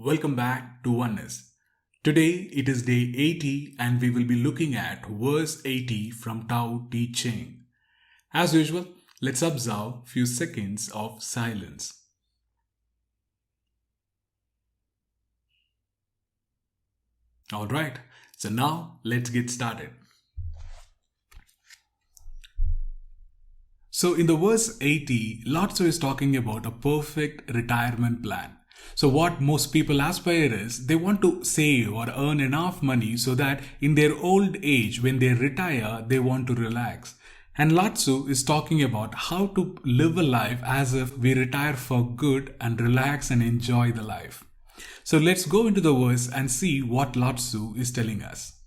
Welcome back to Oneness. Today it is day 80 and we will be looking at verse 80 from Taoteching. As usual, let's observe few seconds of silence. Alright, so now let's get started. So in the verse 80, Laotzu is talking about a perfect retirement plan. So what most people aspire is they want to save or earn enough money so that in their old age, when they retire, they want to relax. And Laotzu is talking about how to live a life as if we retire for good and relax and enjoy the life. So let's go into the verse and see what Laotzu is telling us.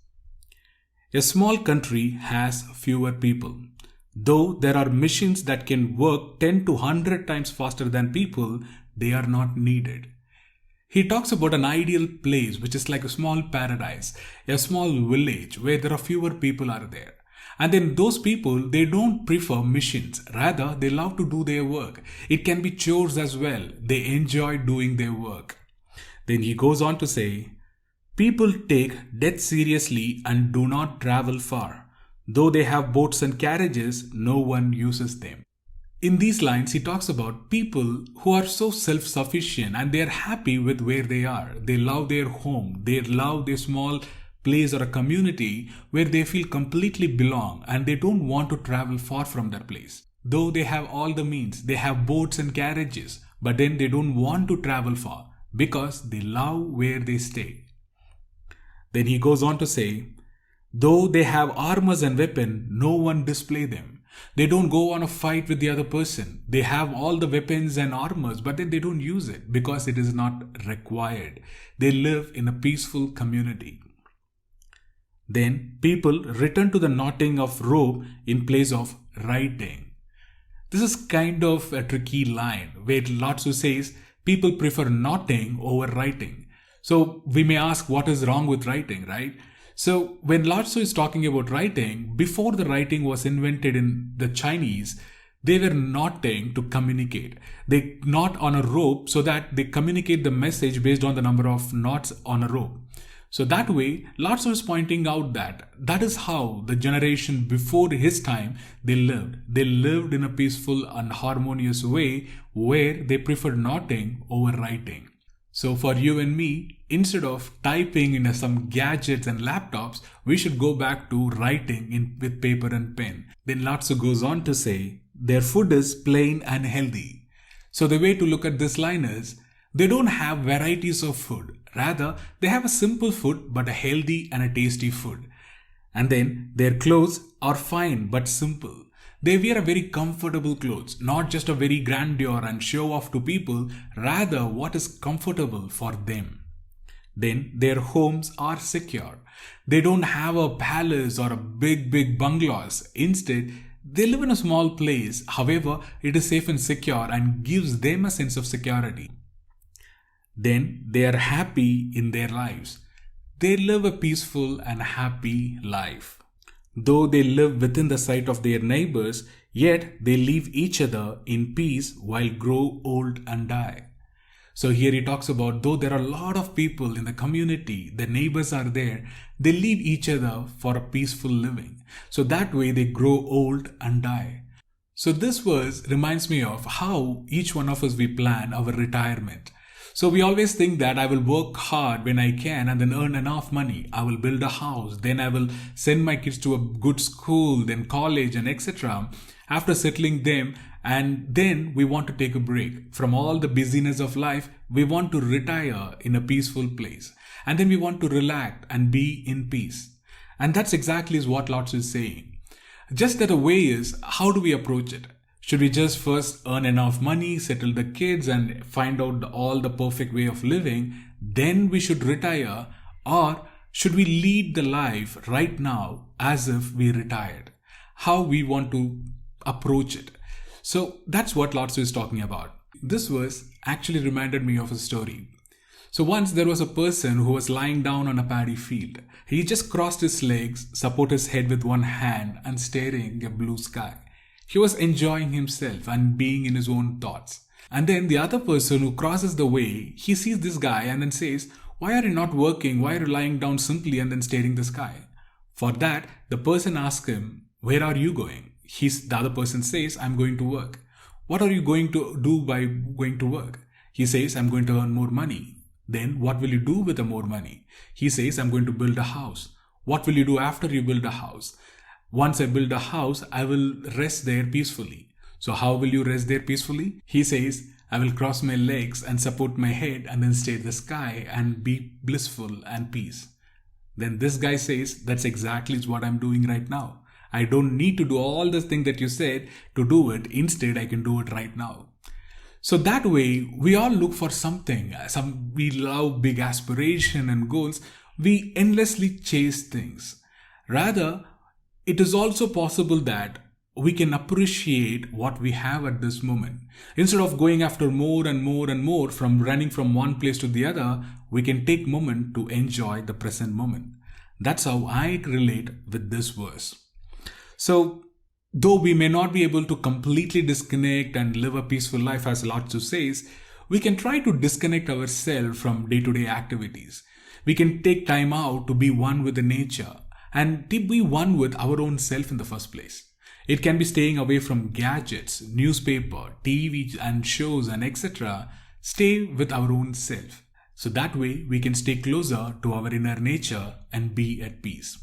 A small country has fewer people. Though there are machines that can work 10 to 100 times faster than people, they are not needed. He talks about an ideal place which is like a small paradise, a small village where there are fewer people are there. And then those people, they don't prefer machines. Rather, they love to do their work. It can be chores as well. They enjoy doing their work. Then he goes on to say, people take death seriously and do not travel far. Though they have boats and carriages, no one uses them. In these lines, he talks about people who are so self-sufficient and they are happy with where they are. They love their home. They love their small place or a community where they feel completely belong and they don't want to travel far from that place. Though they have all the means, they have boats and carriages, but then they don't want to travel far because they love where they stay. Then he goes on to say, though they have armors and weapons, no one display them. They don't go on a fight with the other person. They have all the weapons and armors, but then they don't use it because it is not required. They live in a peaceful community. Then people return to the knotting of rope in place of writing. This is kind of a tricky line where Laotzu says people prefer knotting over writing. So we may ask what is wrong with writing, right? So when Laotzu is talking about writing, before the writing was invented in the Chinese, they were knotting to communicate. They knot on a rope so that they communicate the message based on the number of knots on a rope. So that way, Laotzu is pointing out that that is how the generation before his time they lived. They lived in a peaceful and harmonious way where they preferred knotting over writing. So for you and me, instead of typing in some gadgets and laptops, we should go back to writing with paper and pen. Then Laotzu goes on to say, their food is plain and healthy. So the way to look at this line is, they don't have varieties of food. Rather, they have a simple food but a healthy and a tasty food. And then their clothes are fine but simple. They wear a very comfortable clothes, not just a very grandeur and show off to people, rather what is comfortable for them. Then their homes are secure. They don't have a palace or a big bungalows. Instead, they live in a small place. However, it is safe and secure and gives them a sense of security. Then they are happy in their lives. They live a peaceful and happy life. Though they live within the sight of their neighbors, yet they leave each other in peace while grow old and die. So here he talks about though there are a lot of people in the community, the neighbors are there, they leave each other for a peaceful living. So that way they grow old and die. So this verse reminds me of how each one of us we plan our retirement. So we always think that I will work hard when I can and then earn enough money. I will build a house, then I will send my kids to a good school, then college and etc. After settling them, and then we want to take a break from all the busyness of life. We want to retire in a peaceful place. And then we want to relax and be in peace. And that's exactly what Laotzu is saying. Just that the way is, how do we approach it? Should we just first earn enough money, settle the kids and find out all the perfect way of living, then we should retire? Or should we lead the life right now as if we retired? How we want to approach it. So that's what Laotzu is talking about. This verse actually reminded me of a story. So once there was a person who was lying down on a paddy field. He just crossed his legs, supported his head with one hand and staring at blue sky. He was enjoying himself and being in his own thoughts. And then the other person who crosses the way, he sees this guy and then says, "Why are you not working? Why are you lying down simply and then staring the sky?" For that, the person asks him, "Where are you going?" The other person says, "I'm going to work." "What are you going to do by going to work?" He says, "I'm going to earn more money." "Then what will you do with the more money?" He says, "I'm going to build a house." "What will you do after you build a house?" "Once I build a house, I will rest there peacefully." "So how will you rest there peacefully?" He says, "I will cross my legs and support my head and then stare at the sky and be blissful and peace." Then this guy says, "That's exactly what I'm doing right now. I don't need to do all this thing that you said to do it. Instead, I can do it right now." So that way, we all look for something. We love big aspiration and goals. We endlessly chase things. Rather, it is also possible that we can appreciate what we have at this moment. Instead of going after more and more and more, from running from one place to the other, we can take a moment to enjoy the present moment. That's how I relate with this verse. So, though we may not be able to completely disconnect and live a peaceful life, as Laotzu says, we can try to disconnect ourselves from day-to-day activities. We can take time out to be one with the nature and to be one with our own self in the first place. It can be staying away from gadgets, newspaper, TV and shows and etc. Stay with our own self. So that way we can stay closer to our inner nature and be at peace.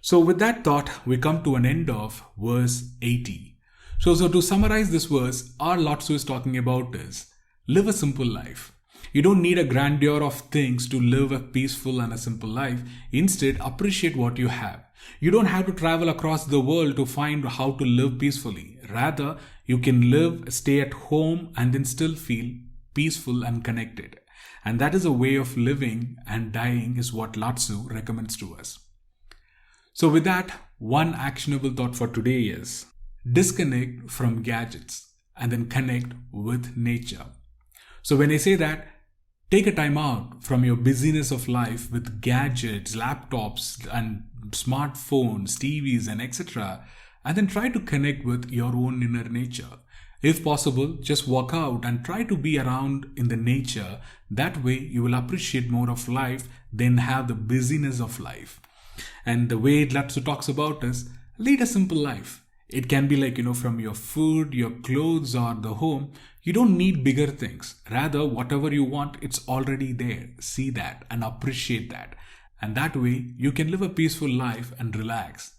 So with that thought, we come to an end of verse 80. So to summarize this verse, all Laotzu is talking about is, live a simple life. You don't need a grandeur of things to live a peaceful and a simple life. Instead, appreciate what you have. You don't have to travel across the world to find how to live peacefully. Rather, you can stay at home and then still feel peaceful and connected. And that is a way of living, and dying is what Laotzu recommends to us. So with that, one actionable thought for today is, disconnect from gadgets and then connect with nature. So when I say that, take a time out from your busyness of life with gadgets, laptops and smartphones, TVs and etc. and then try to connect with your own inner nature. If possible, just walk out and try to be around in the nature. That way you will appreciate more of life than have the busyness of life. And the way Laotzu talks about is, lead a simple life. It can be like, from your food, your clothes or the home. You don't need bigger things. Rather, whatever you want, it's already there. See that and appreciate that. And that way, you can live a peaceful life and relax.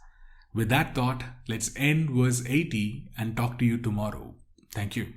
With that thought, let's end verse 80 and talk to you tomorrow. Thank you.